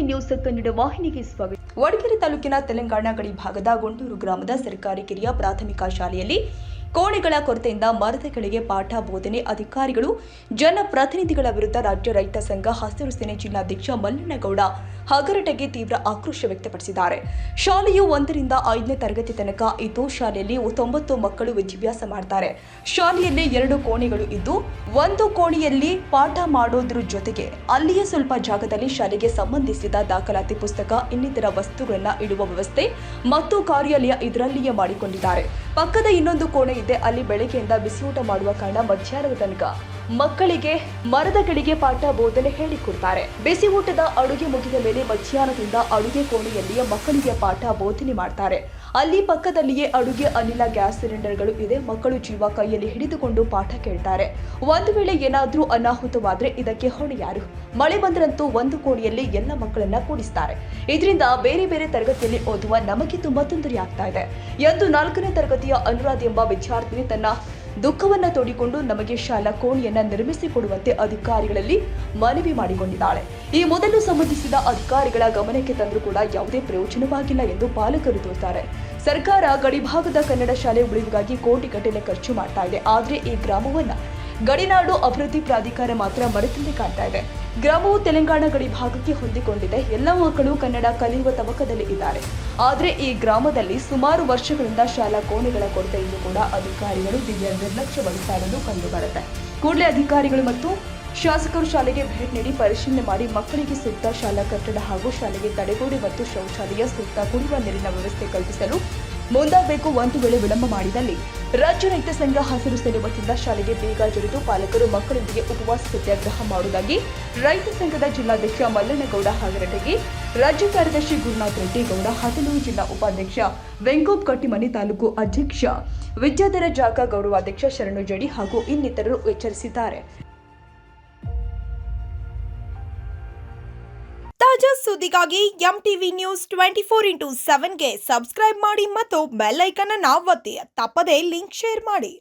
News Kannada ವಾಹಿನಿಗೆ ಸ್ವಾಗತ. ವಡಗೇರಿ ತಾಲೂಕಿನ ತೆಲಂಗಾಣ ಗಡಿ ಭಾಗದ ಗುಂಟೂರು ಗ್ರಾಮದ ಸರ್ಕಾರಿ ಕಿರಿಯ ಪ್ರಾಥಮಿಕ ಶಾಲೆಯಲ್ಲಿ ಕೋಣೆಗಳ ಕೊರತೆಯಿಂದ ಮರದ ಕೆಳಗೆ ಪಾಠ ಬೋಧನೆ ಅಧಿಕಾರಿಗಳು ಜನಪ್ರತಿನಿಧಿಗಳ ವಿರುದ್ಧ ರಾಜ್ಯ ರೈತ ಸಂಘ ಹಸಿರು ಸೇನೆ ಜಿಲ್ಲಾಧ್ಯಕ್ಷ ಮಲ್ಲನಗೌಡ ಹಗರಟಗೆ ತೀವ್ರ ಆಕ್ರೋಶ ವ್ಯಕ್ತಪಡಿಸಿದ್ದಾರೆ. ಶಾಲೆಯು 1 ರಿಂದ 5ನೇ ತರಗತಿ ತನಕ ಇದ್ದು ಶಾಲೆಯಲ್ಲಿ 90 ಮಕ್ಕಳು ವಿದ್ಯಾಭ್ಯಾಸ ಮಾಡ್ತಾರೆ. ಶಾಲೆಯಲ್ಲಿ 2 ಕೋಣೆಗಳು ಇದ್ದು ಒಂದು ಕೋಣೆಯಲ್ಲಿ ಪಾಠ ಮಾಡೋದ್ರ ಜೊತೆಗೆ ಅಲ್ಲಿಯೇ ಸ್ವಲ್ಪ ಜಾಗದಲ್ಲಿ ಶಾಲೆಗೆ ಸಂಬಂಧಿಸಿದ ದಾಖಲಾತಿ ಪುಸ್ತಕ ಇನ್ನಿತರ ವಸ್ತುಗಳನ್ನು ಇಡುವ ವ್ಯವಸ್ಥೆ ಮತ್ತು ಕಾರ್ಯಾಲಯ ಇದರಲ್ಲಿಯೇ ಮಾಡಿಕೊಂಡಿದ್ದಾರೆ. ಪಕ್ಕದ ಇನ್ನೊಂದು ಕೋಣೆ ಇದೆ. ಅಲ್ಲಿ ಬೆಳಗ್ಗೆಯಿಂದ ಬಿಸಿಯೂಟ ಮಾಡುವ ಕಾರಣ ಮಧ್ಯಾಹ್ನದ ತನಕ ಮಕ್ಕಳಿಗೆ ಮರದ ಕೆಳಗೆ ಪಾಠ ಬೋಧನೆ ಹೇಳಿಕೊಡ್ತಾರೆ. ಬಿಸಿ ಊಟದ ಅಡುಗೆ ಮುಗಿದ ಮೇಲೆ ಮಧ್ಯಾಹ್ನದಿಂದ ಅಡುಗೆ ಕೋಣೆಯಲ್ಲಿಯೇ ಮಕ್ಕಳಿಗೆ ಪಾಠ ಬೋಧನೆ ಮಾಡ್ತಾರೆ. ಅಲ್ಲಿ ಪಕ್ಕದಲ್ಲಿಯೇ ಅಡುಗೆ ಅನಿಲ ಗ್ಯಾಸ್ ಸಿಲಿಂಡರ್ಗಳು ಇದೆ. ಮಕ್ಕಳು ಜೀವ ಕೈಯಲ್ಲಿ ಹಿಡಿದುಕೊಂಡು ಪಾಠ ಕೇಳ್ತಾರೆ. ಒಂದು ವೇಳೆ ಏನಾದ್ರೂ ಅನಾಹುತವಾದ್ರೆ ಇದಕ್ಕೆ ಹೊಣೆ ಯಾರು? ಮಳೆ ಬಂದ್ರಂತೂ ಒಂದು ಕೋಣೆಯಲ್ಲಿ ಎಲ್ಲ ಮಕ್ಕಳನ್ನ ಕೂಡಿಸ್ತಾರೆ. ಇದರಿಂದ ಬೇರೆ ಬೇರೆ ತರಗತಿಯಲ್ಲಿ ಓದುವ ನಮಗೆ ತುಂಬಾ ತೊಂದರೆ ಆಗ್ತಾ ಇದೆ ಎಂದು 4ನೇ ತರಗತಿಯ ಅನುರಾಧ ಎಂಬ ವಿದ್ಯಾರ್ಥಿನಿ ತನ್ನ ದುಃಖವನ್ನ ತೋಡಿಕೊಂಡು ನಮಗೆ ಶಾಲಾ ಕೋಣೆಯನ್ನ ನಿರ್ಮಿಸಿಕೊಡುವಂತೆ ಅಧಿಕಾರಿಗಳಲ್ಲಿ ಮನವಿ ಮಾಡಿಕೊಂಡಿದ್ದಾಳೆ. ಈ ಮೊದಲು ಸಂಬಂಧಿಸಿದ ಅಧಿಕಾರಿಗಳ ಗಮನಕ್ಕೆ ತಂದರೂ ಕೂಡ ಯಾವುದೇ ಪ್ರಯೋಜನವಾಗಿಲ್ಲ ಎಂದು ಪಾಲಕರು ತೋರುತ್ತಾರೆ. ಸರ್ಕಾರ ಗಡಿಭಾಗದ ಕನ್ನಡ ಶಾಲೆ ಉಳಿವಿಗಾಗಿ ಕೋಟಿಗಟ್ಟಲೆ ಖರ್ಚು ಮಾಡ್ತಾ ಇದೆ. ಆದ್ರೆ ಈ ಗ್ರಾಮವನ್ನ ಗಡಿನಾಡು ಅಭಿವೃದ್ಧಿ ಪ್ರಾಧಿಕಾರ ಮಾತ್ರ ಮರೆತಂತೆ ಕಾಣ್ತಾ ಇದೆ. ಗ್ರಾಮವು ತೆಲಂಗಾಣ ಗಡಿ ಭಾಗಕ್ಕೆ ಹೊಂದಿಕೊಂಡಿದೆ. ಎಲ್ಲ ಮಕ್ಕಳು ಕನ್ನಡ ಕಲಿಯುವ ತವಕದಲ್ಲಿ ಇದ್ದಾರೆ. ಆದರೆ ಈ ಗ್ರಾಮದಲ್ಲಿ ಸುಮಾರು ವರ್ಷಗಳಿಂದ ಶಾಲಾ ಕೋಣೆಗಳ ಕೊರತೆಯನ್ನು ಕೂಡ ಅಧಿಕಾರಿಗಳು ದಿವ್ಯ ನಿರ್ಲಕ್ಷ್ಯ ವಹಿಸ್ತಾ ಇರೋದು ಕಂಡುಬರುತ್ತೆ. ಕೂಡಲೇ ಅಧಿಕಾರಿಗಳು ಮತ್ತು ಶಾಸಕರು ಶಾಲೆಗೆ ಭೇಟಿ ನೀಡಿ ಪರಿಶೀಲನೆ ಮಾಡಿ ಮಕ್ಕಳಿಗೆ ಸೂಕ್ತ ಶಾಲಾ ಕಟ್ಟಡ ಹಾಗೂ ಶಾಲೆಗೆ ತಡೆಗೋಡೆ ಮತ್ತು ಶೌಚಾಲಯ ಸೂಕ್ತ ಕುಡಿಯುವ ನೀರಿನ ವ್ಯವಸ್ಥೆ ಕಲ್ಪಿಸಲು ಮುಂದಾಗಬೇಕು. ಒಂದು ವೇಳೆ ವಿಳಂಬ ಮಾಡಿದಲ್ಲಿ ರಾಜ್ಯ ರೈತ ಸಂಘ ಹಸಿರು ಸೇನೆ ವತಿಯಿಂದ ಶಾಲೆಗೆ ಬೇಗ ಜರಿದು ಪಾಲಕರು ಮಕ್ಕಳೊಂದಿಗೆ ಉಪವಾಸ ಸತ್ಯಾಗ್ರಹ ಮಾಡುವುದಾಗಿ ರೈತ ಸಂಘದ ಜಿಲ್ಲಾಧ್ಯಕ್ಷ ಮಲ್ಲನಗೌಡ ಹಗರಟಗಿ, ರಾಜ್ಯ ಕಾರ್ಯದರ್ಶಿ ಗುರುನಾಥ್ ರೆಡ್ಡಿ ಗೌಡ, ಹತಲೂರು ಜಿಲ್ಲಾ ಉಪಾಧ್ಯಕ್ಷ ವೆಂಕೋಪ್ ಕಟ್ಟಿಮನಿ, ತಾಲೂಕು ಅಧ್ಯಕ್ಷ ವಿದ್ಯಾಧರ ಜಾಗ, ಗೌರವಾಧ್ಯಕ್ಷ ಶರಣು ಜಡಿ ಹಾಗೂ ಇನ್ನಿತರರು ಎಚ್ಚರಿಸಿದ್ದಾರೆ. ತಾಜಾ ಸುದ್ದಿಗಾಗಿ ಎಂಟಿವಿ ನ್ಯೂಸ್ 24x7ಗೆ ಸಬ್ಸ್ಕ್ರೈಬ್ ಮಾಡಿ ಮತ್ತು ಬೆಲ್ ಐಕಾನ್ ಅನ್ನು ಒತ್ತಿ. ತಪ್ಪದೇ ಲಿಂಕ್ ಶೇರ್ ಮಾಡಿ.